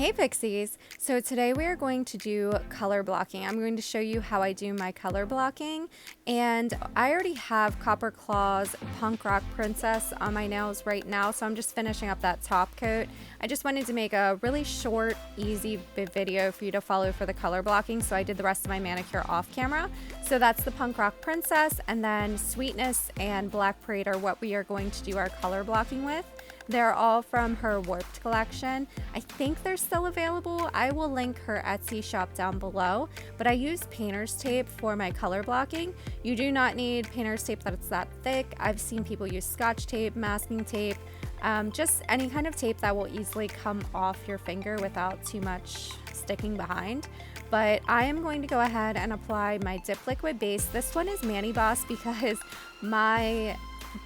Hey Pixies! So today we are going to do color blocking. I'm going to show you how I do my color blocking, and I already have Copper Claw's Punk Rock Princess on my nails right now, so I'm just finishing up that top coat. I just wanted to make a really short, easy video for you to follow for the color blocking, so I did the rest of my manicure off camera. So that's the Punk Rock Princess, and then Sweetness and Black Parade are what we are going to do our color blocking with. They're all from her Warped collection. I think they're still available. I will link her Etsy shop down below, but I use painter's tape for my color blocking. You do not need painter's tape that's that thick. I've seen people use Scotch tape, masking tape, just any kind of tape that will easily come off your finger without too much sticking behind. But I am going to go ahead and apply my dip liquid base. This one is Mani Boss because my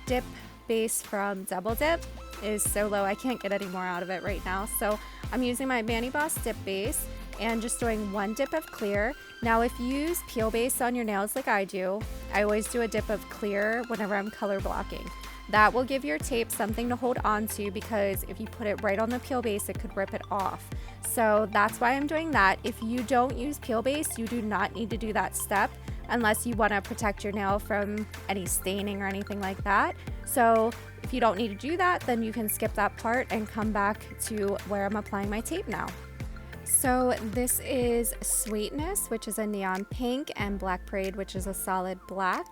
dip base from Double Dip is so low I can't get any more out of it right now. So I'm using my Mani Boss dip base and just doing one dip of clear. Now if you use peel base on your nails like I do, I always do a dip of clear whenever I'm color blocking. That will give your tape something to hold on to, because if you put it right on the peel base it could rip it off. So that's why I'm doing that. If you don't use peel base, you do not need to do that step unless you want to protect your nail from any staining or anything like that. So if you don't need to do that, then you can skip that part and come back to where I'm applying my tape now. So this is Sweetness, which is a neon pink, and Black Parade, which is a solid black,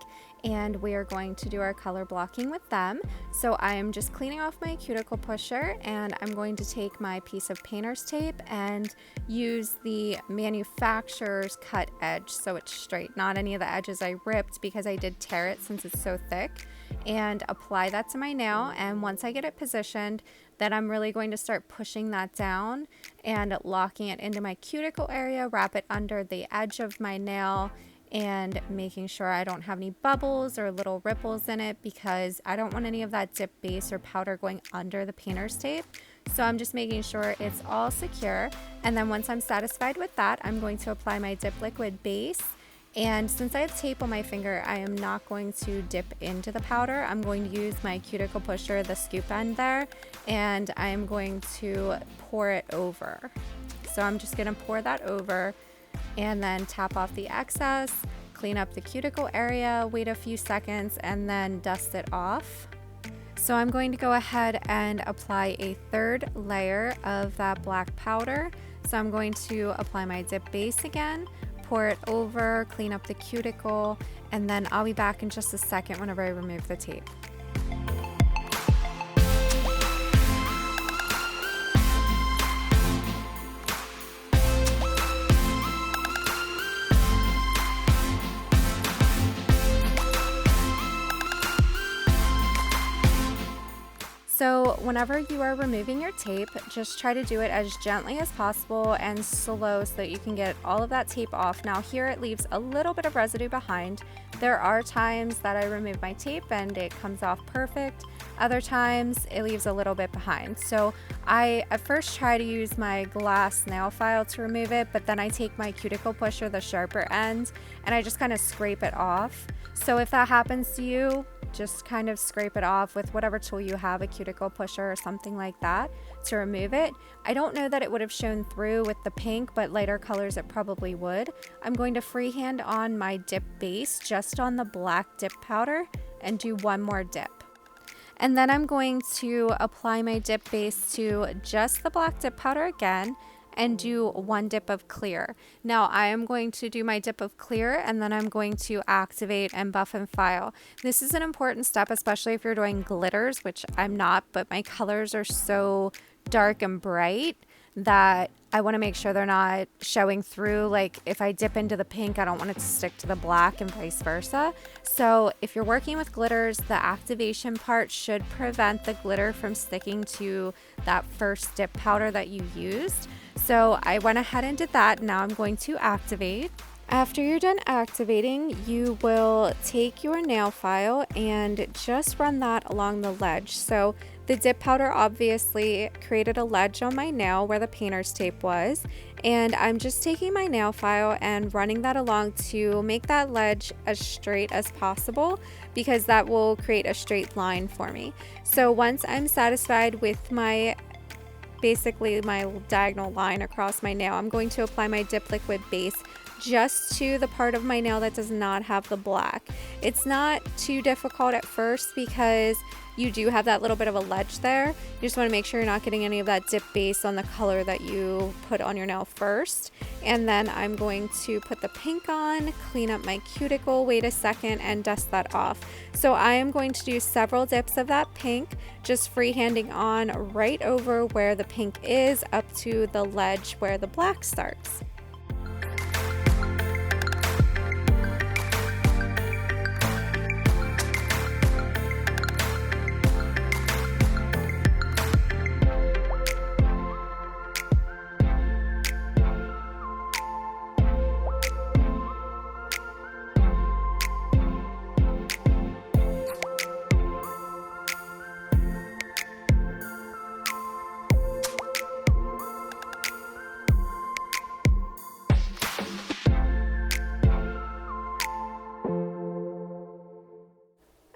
and we are going to do our color blocking with them. So I am just cleaning off my cuticle pusher, and I'm going to take my piece of painter's tape and use the manufacturer's cut edge so it's straight, not any of the edges I ripped because I did tear it since it's so thick, and apply that to my nail. And once I get it positioned, then I'm really going to start pushing that down and locking it into my cuticle area, wrap it under the edge of my nail, and making sure I don't have any bubbles or little ripples in it, because I don't want any of that dip base or powder going under the painter's tape. So I'm just making sure it's all secure. And then once I'm satisfied with that, I'm going to apply my dip liquid base. And since I have tape on my finger, I am not going to dip into the powder. I'm going to use my cuticle pusher, the scoop end there, and I'm going to pour it over. So I'm just going to pour that over and then tap off the excess, clean up the cuticle area, wait a few seconds, and then dust it off. So I'm going to go ahead and apply a third layer of that black powder. So I'm going to apply my dip base again, pour it over, clean up the cuticle, and then I'll be back in just a second whenever I remove the tape. So whenever you are removing your tape, just try to do it as gently as possible and slow so that you can get all of that tape off. Now here it leaves a little bit of residue behind. There are times that I remove my tape and it comes off perfect. Other times it leaves a little bit behind. So I at first try to use my glass nail file to remove it, but then I take my cuticle pusher, the sharper end, and I just kind of scrape it off. So if that happens to you, just kind of scrape it off with whatever tool you have, a cuticle pusher or something like that, to remove it. I don't know that it would have shown through with the pink, but lighter colors it probably would. I'm going to freehand on my dip base just on the black dip powder and do one more dip. And then I'm going to apply my dip base to just the black dip powder again and do one dip of clear. Now I am going to do my dip of clear, and then I'm going to activate and buff and file. This is an important step, especially if you're doing glitters, which I'm not, but my colors are so dark and bright that I want to make sure they're not showing through. Like if I dip into the pink, I don't want it to stick to the black and vice versa. So if you're working with glitters, the activation part should prevent the glitter from sticking to that first dip powder that you used. So I went ahead and did that. Now I'm going to activate. After you're done activating, you will take your nail file and just run that along the ledge. So the dip powder obviously created a ledge on my nail where the painter's tape was, and I'm just taking my nail file and running that along to make that ledge as straight as possible, because that will create a straight line for me. So once I'm satisfied with my basically my diagonal line across my nail, I'm going to apply my dip liquid base just to the part of my nail that does not have the black. It's not too difficult at first because you do have that little bit of a ledge there. You just want to make sure you're not getting any of that dip base on the color that you put on your nail first. And then I'm going to put the pink on, clean up my cuticle, wait a second, and dust that off. So I am going to do several dips of that pink, just freehanding on right over where the pink is up to the ledge where the black starts.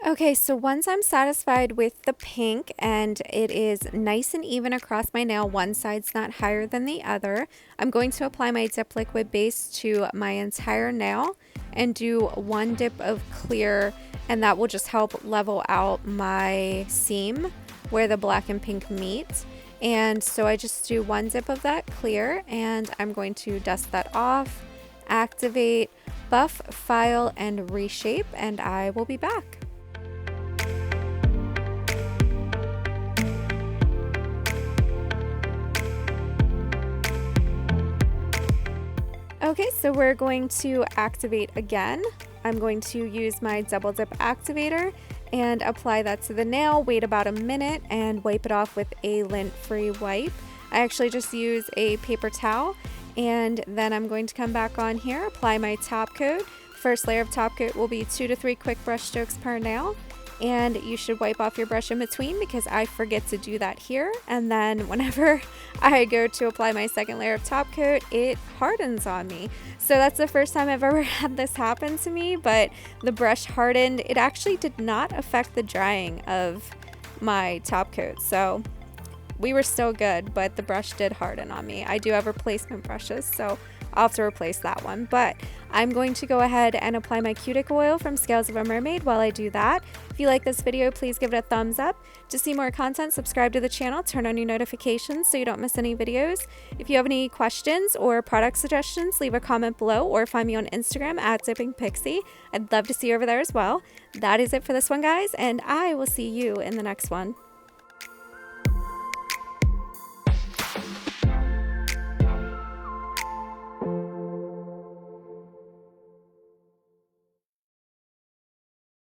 Okay, so once I'm satisfied with the pink and it is nice and even across my nail, one side's not higher than the other, I'm going to apply my dip liquid base to my entire nail and do one dip of clear, and that will just help level out my seam where the black and pink meet. And so I just do one dip of that clear, and I'm going to dust that off, activate, buff, file, and reshape, and I will be back. Okay, so we're going to activate again. I'm going to use my double dip activator and apply that to the nail, wait about a minute, and wipe it off with a lint-free wipe. I actually just use a paper towel, and then I'm going to come back on here, apply my top coat. First layer of top coat will be 2 to 3 quick brush strokes per nail. And you should wipe off your brush in between because I forget to do that here. And then whenever I go to apply my second layer of top coat, it hardens on me. So that's the first time I've ever had this happen to me, but the brush hardened. It actually did not affect the drying of my top coat. So we were still good, but the brush did harden on me. I do have replacement brushes, so I'll have to replace that one. But I'm going to go ahead and apply my cuticle oil from Scales of a Mermaid while I do that. If you like this video, please give it a thumbs up. To see more content, subscribe to the channel, turn on your notifications so you don't miss any videos. If you have any questions or product suggestions, leave a comment below or find me on Instagram at DippingPixie. I'd love to see you over there as well. That is it for this one, guys, and I will see you in the next one.